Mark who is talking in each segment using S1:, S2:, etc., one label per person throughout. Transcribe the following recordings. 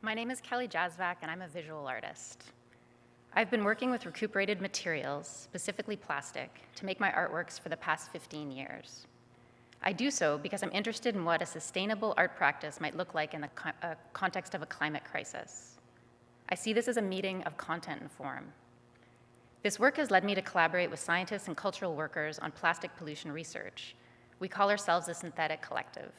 S1: My name is Kelly Jazvac, and I'm a visual artist. I've been working with recuperated materials, specifically plastic, to make my artworks for the past 15 years. I do so because I'm interested in what a sustainable art practice might look like in the context of a climate crisis. I see this as a meeting of content and form. This work has led me to collaborate with scientists and cultural workers on plastic pollution research. We call ourselves the Synthetic Collective.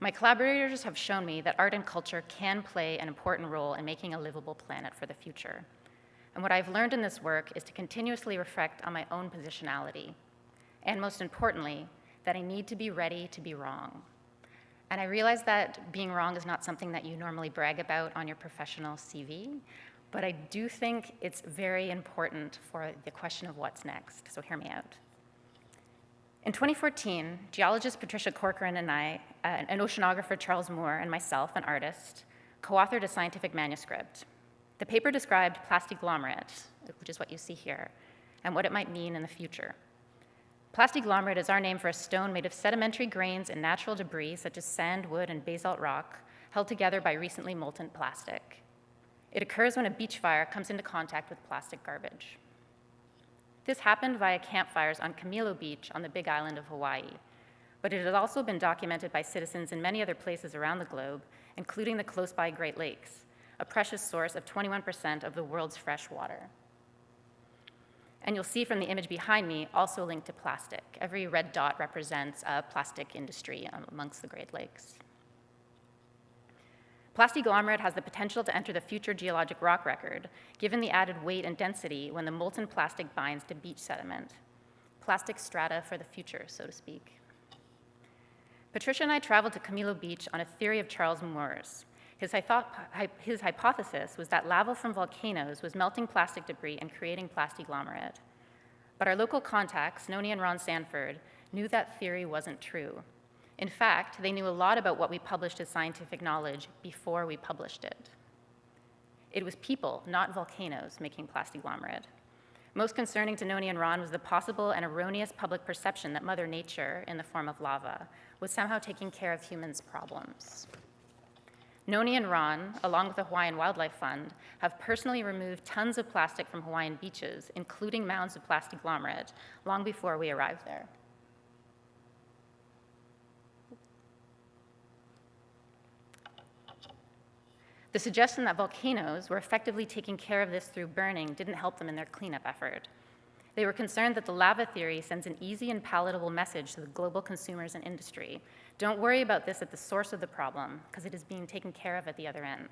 S1: My collaborators have shown me that art and culture can play an important role in making a livable planet for the future. And what I've learned in this work is to continuously reflect on my own positionality, and most importantly, that I need to be ready to be wrong. And I realize that being wrong is not something that you normally brag about on your professional CV, but I do think it's very important for the question of what's next, so hear me out. In 2014, geologist Patricia Corcoran and I, an oceanographer Charles Moore, and myself, an artist, co-authored a scientific manuscript. The paper described plastiglomerate, which is what you see here, and what it might mean in the future. Plastiglomerate is our name for a stone made of sedimentary grains and natural debris, such as sand, wood, and basalt rock, held together by recently molten plastic. It occurs when a beach fire comes into contact with plastic garbage. This happened via campfires on Camilo Beach on the Big Island of Hawaii, but it has also been documented by citizens in many other places around the globe, including the close-by Great Lakes, a precious source of 21% of the world's fresh water. And you'll see from the image behind me, also linked to plastic. Every red dot represents a plastic industry amongst the Great Lakes. Plastiglomerate has the potential to enter the future geologic rock record, given the added weight and density when the molten plastic binds to beach sediment. Plastic strata for the future, so to speak. Patricia and I traveled to Camilo Beach on a theory of Charles Moore's. His hypothesis was that lava from volcanoes was melting plastic debris and creating plastiglomerate. But our local contacts, Noni and Ron Sanford, knew that theory wasn't true. In fact, they knew a lot about what we published as scientific knowledge before we published it. It was people, not volcanoes, making plastiglomerate. Most concerning to Noni and Ron was the possible and erroneous public perception that Mother Nature, in the form of lava, was somehow taking care of humans' problems. Noni and Ron, along with the Hawaiian Wildlife Fund, have personally removed tons of plastic from Hawaiian beaches, including mounds of plastiglomerate, long before we arrived there. The suggestion that volcanoes were effectively taking care of this through burning didn't help them in their cleanup effort. They were concerned that the lava theory sends an easy and palatable message to the global consumers and industry. Don't worry about this at the source of the problem, because it is being taken care of at the other end.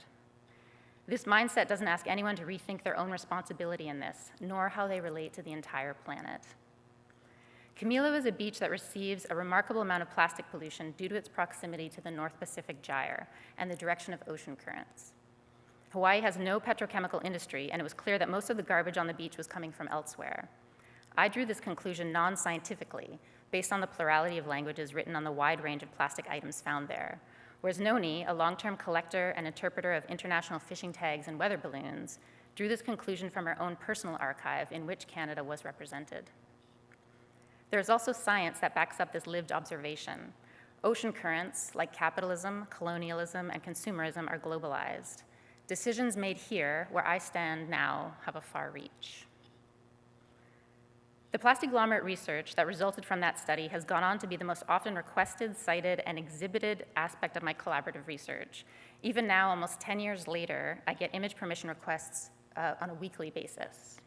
S1: This mindset doesn't ask anyone to rethink their own responsibility in this, nor how they relate to the entire planet. Camilo is a beach that receives a remarkable amount of plastic pollution due to its proximity to the North Pacific Gyre and the direction of ocean currents. Hawaii has no petrochemical industry, and it was clear that most of the garbage on the beach was coming from elsewhere. I drew this conclusion non-scientifically, based on the plurality of languages written on the wide range of plastic items found there, whereas Noni, a long-term collector and interpreter of international fishing tags and weather balloons, drew this conclusion from her own personal archive in which Canada was represented. There is also science that backs up this lived observation. Ocean currents, like capitalism, colonialism, and consumerism, are globalized. Decisions made here, where I stand now, have a far reach. The plastiglomerate research that resulted from that study has gone on to be the most often requested, cited, and exhibited aspect of my collaborative research. Even now, almost 10 years later, I get image permission requests on a weekly basis.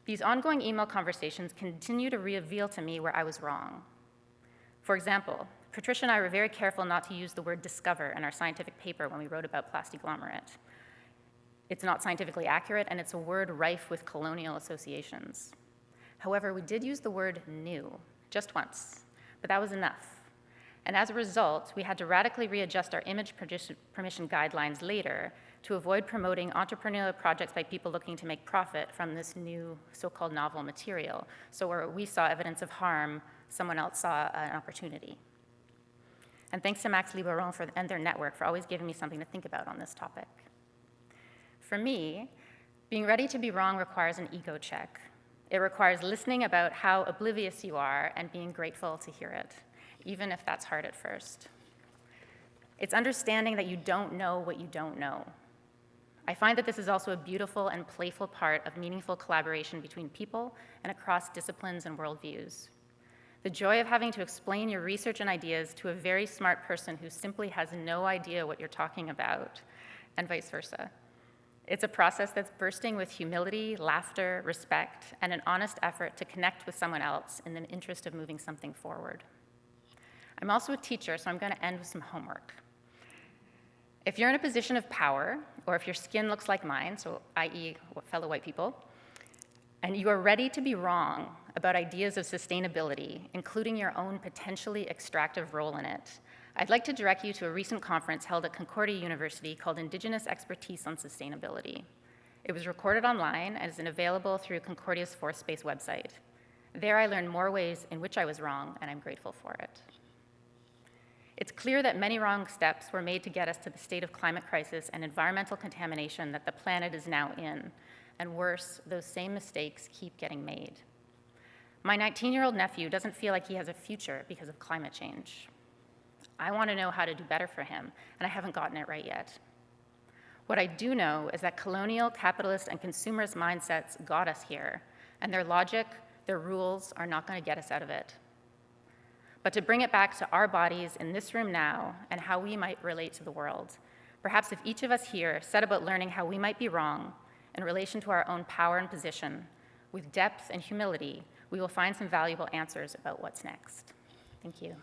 S1: These ongoing email conversations continue to reveal to me where I was wrong. For example, Patricia and I were very careful not to use the word discover in our scientific paper when we wrote about plastiglomerate. It's not scientifically accurate, and it's a word rife with colonial associations. However, we did use the word new, just once, but that was enough. And as a result, we had to radically readjust our image permission guidelines later to avoid promoting entrepreneurial projects by people looking to make profit from this new so-called novel material. So where we saw evidence of harm, someone else saw an opportunity. And thanks to Max Liboron and their network for always giving me something to think about on this topic. For me, being ready to be wrong requires an ego check. It requires listening about how oblivious you are and being grateful to hear it, even if that's hard at first. It's understanding that you don't know what you don't know. I find that this is also a beautiful and playful part of meaningful collaboration between people and across disciplines and worldviews. The joy of having to explain your research and ideas to a very smart person who simply has no idea what you're talking about, and vice versa. It's a process that's bursting with humility, laughter, respect, and an honest effort to connect with someone else in the interest of moving something forward. I'm also a teacher, so I'm going to end with some homework. If you're in a position of power, or if your skin looks like mine, so i.e. fellow white people, and you are ready to be wrong about ideas of sustainability, including your own potentially extractive role in it, I'd like to direct you to a recent conference held at Concordia University called Indigenous Expertise on Sustainability. It was recorded online and is available through Concordia's Fourth Space website. There I learned more ways in which I was wrong, and I'm grateful for it. It's clear that many wrong steps were made to get us to the state of climate crisis and environmental contamination that the planet is now in, and worse, those same mistakes keep getting made. My 19-year-old nephew doesn't feel like he has a future because of climate change. I want to know how to do better for him, and I haven't gotten it right yet. What I do know is that colonial, capitalist, and consumerist mindsets got us here, and their logic, their rules are not going to get us out of it. But to bring it back to our bodies in this room now and how we might relate to the world, perhaps if each of us here set about learning how we might be wrong in relation to our own power and position, with depth and humility, we will find some valuable answers about what's next. Thank you.